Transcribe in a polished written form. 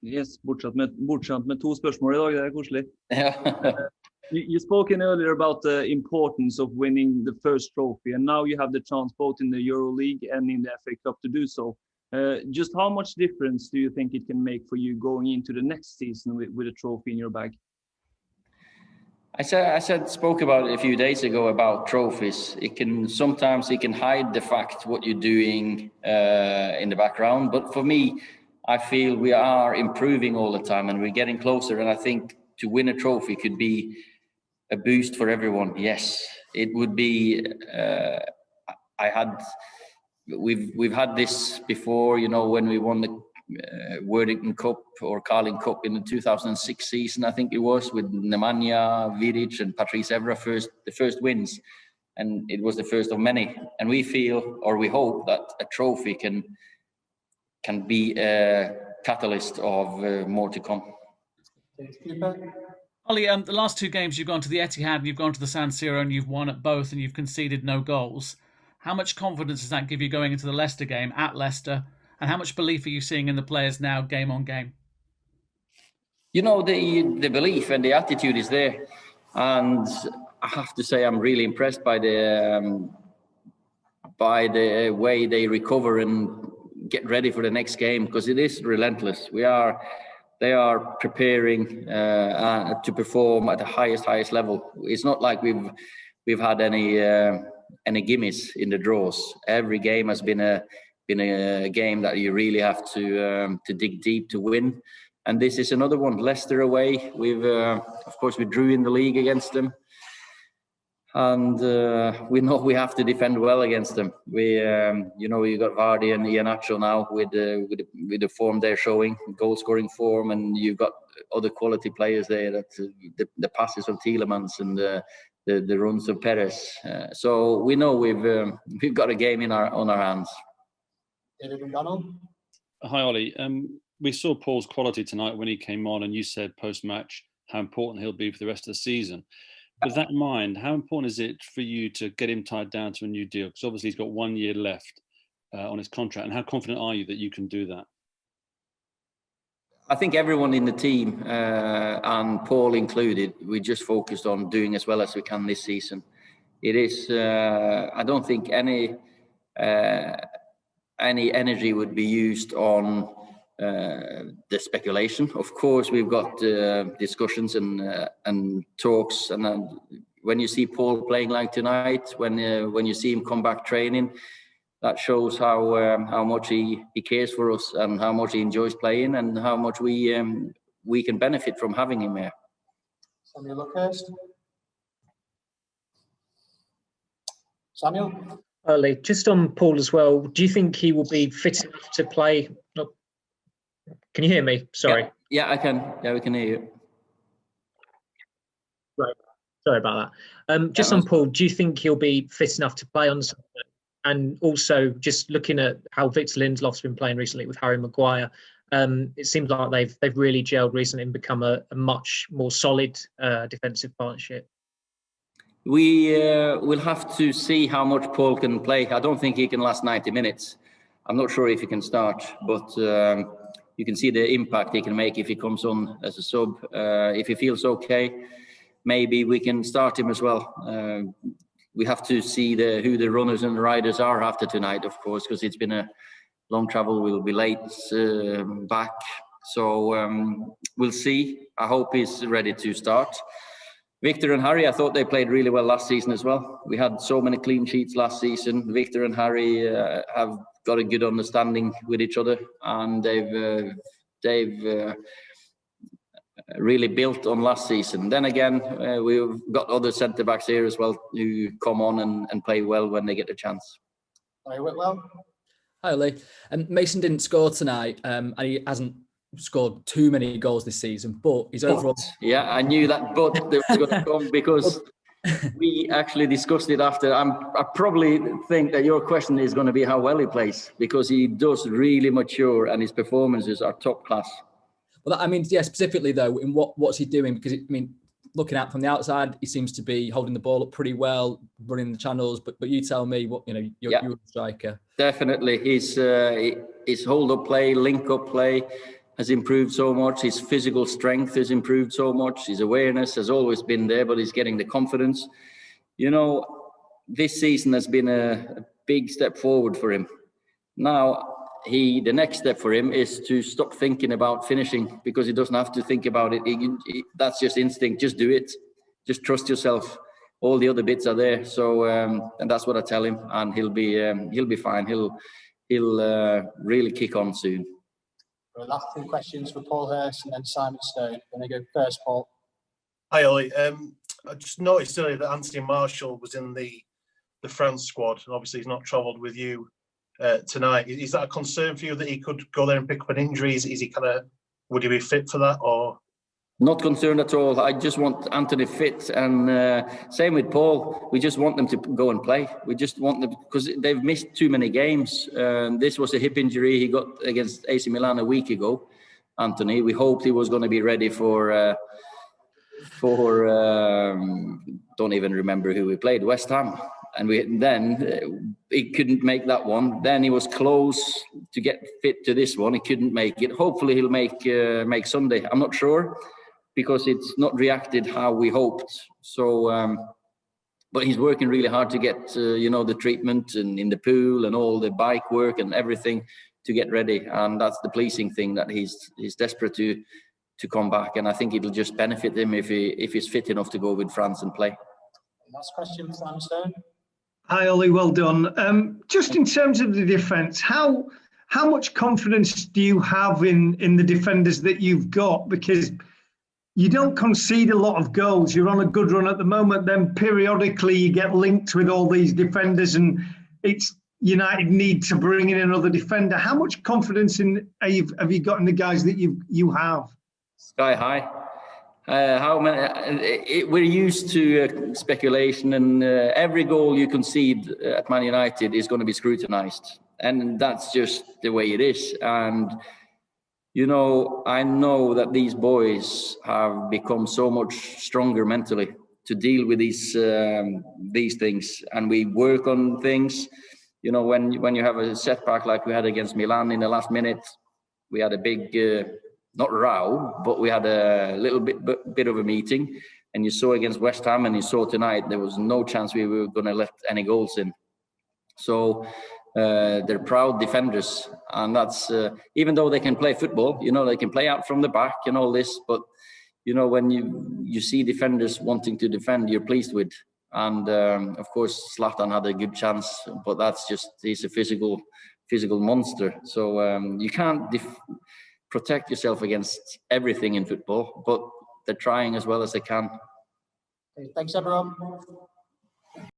Yes, bortskjemt med 2 spørsmål I dag, det koselig. Yeah. You spoke earlier about the importance of winning the first trophy, and now you have the chance both in the EuroLeague and in the FA Cup to do so. Just how much difference do you think it can make for you going into the next season with a trophy in your bag? Spoke about it a few days ago about trophies. Sometimes it can hide the fact what you're doing in the background. But for me, I feel we are improving all the time and we're getting closer. And I think to win a trophy could be a boost for everyone. Yes, it would be. We've had this before, you know, when we won the Worthington Cup or Carling Cup in the 2006 season, I think it was, with Nemanja, Vidic and Patrice Evra, the first wins, and it was the first of many. And we feel, or we hope, that a trophy can be a catalyst of more to come. Ollie, the last 2 games you've gone to the Etihad and you've gone to the San Siro and you've won at both and you've conceded no goals. How much confidence does that give you going into the Leicester game at Leicester? And how much belief are you seeing in the players now, game on game? You know, the belief and the attitude is there. And I have to say I'm really impressed by the way they recover and get ready for the next game, because it is relentless. They are preparing to perform at the highest level. It's not like we've had any gimmies in the draws. Every game has been a game that you really have to dig deep to win. And this is another one. Leicester away. Of course, we drew in the league against them. And we know we have to defend well against them. We got Vardy and Iheanacho now with the form they're showing, goal-scoring form, and you've got other quality players there. That the passes of Tielemans and the runs of Perez. So we know we've got a game on our hands. Hi, Ollie. We saw Paul's quality tonight when he came on, and you said post-match how important he'll be for the rest of the season. With that in mind, how important is it for you to get him tied down to a new deal? Because obviously he's got 1 year left on his contract. And how confident are you that you can do that? I think everyone in the team, and Paul included, we just focused on doing as well as we can this season. It is, I don't think any energy would be used on the speculation. Of course, we've got discussions and talks, and when you see Paul playing like tonight, when you see him come back training, that shows how much he cares for us and how much he enjoys playing and how much we can benefit from having him here. Samuel? Early, just on Paul as well, do you think he will be fit enough to play? Can you hear me? Sorry. Yeah, I can. Yeah, we can hear you. Right. Sorry about that. Just on Paul, do you think he'll be fit enough to play on Sunday? And also, just looking at how Victor Lindelof's been playing recently with Harry Maguire, it seems like they've really gelled recently and become a much more solid defensive partnership. We will have to see how much Paul can play. I don't think he can last 90 minutes. I'm not sure if he can start, but you can see the impact he can make if he comes on as a sub. If he feels okay, maybe we can start him as well. We have to see who the runners and the riders are after tonight, of course, because it's been a long travel. We'll be late back. So we'll see. I hope he's ready to start. Victor and Harry, I thought they played really well last season as well. We had so many clean sheets last season. Victor and Harry have got a good understanding with each other, and they've really built on last season. Then again, we've got other centre-backs here as well who come on and play well when they get the chance. Hi, Whitwell. Hi, Ollie. Mason didn't score tonight, and he hasn't scored too many goals this season, but he's overall... Yeah, I knew that but was going to come because we actually discussed it after. I probably think that your question is going to be how well he plays, because he does really mature and his performances are top class. Well, I mean, yeah, specifically though, in what's he doing? Because looking at from the outside, he seems to be holding the ball up pretty well, running the channels. But you tell me what you're a striker. Definitely, his hold up play, link up play, has improved so much. His physical strength has improved so much. His awareness has always been there, but he's getting the confidence. You know, this season has been a big step forward for him. Now, the next step for him is to stop thinking about finishing, because he doesn't have to think about it. That's just instinct. Just do it. Just trust yourself. All the other bits are there. So, and that's what I tell him, and he'll be fine. He'll really kick on soon. The last two questions for Paul Hurst and then Simon Stone. When I go first, Paul. Hi, Ollie. I just noticed earlier that Anthony Marshall was in the France squad, and obviously he's not travelled with you tonight. Is that a concern for you that he could go there and pick up an injury? Is he would he be fit for that, or? Not concerned at all. I just want Anthony fit, and same with Paul. We just want them to go and play. We just want them, because they've missed too many games. This was a hip injury he got against AC Milan a week ago, Anthony. We hoped he was going to be ready for don't even remember who we played, West Ham. And then he couldn't make that one. Then he was close to get fit to this one. He couldn't make it. Hopefully he'll make Sunday. I'm not sure, because it's not reacted how we hoped. So, but he's working really hard to get, the treatment and in the pool and all the bike work and everything to get ready. And that's the pleasing thing, that he's desperate to come back. And I think it'll just benefit him if he's fit enough to go with France and play. Last question, Simon Stone. Hi, Ollie. Well done. Just in terms of the defence, how much confidence do you have in the defenders that you've got? Because you don't concede a lot of goals. You're on a good run at the moment. Then periodically you get linked with all these defenders, and it's United need to bring in another defender. How much confidence have you got in the guys that you have? Sky high. How many? We're used to speculation, and every goal you concede at Man United is going to be scrutinised, and that's just the way it is. And I know that these boys have become so much stronger mentally to deal with these things, and we work on things. When you have a setback like we had against Milan in the last minute, we had a big. Not row, but we had a little bit of a meeting, and you saw against West Ham, and you saw tonight there was no chance we were going to let any goals in. So they're proud defenders, and that's even though they can play football, they can play out from the back and all this, but when you see defenders wanting to defend, you're pleased with. And of course Zlatan had a good chance, but he's a physical monster. So you can't protect yourself against everything in football, but they're trying as well as they can. Thanks, everyone.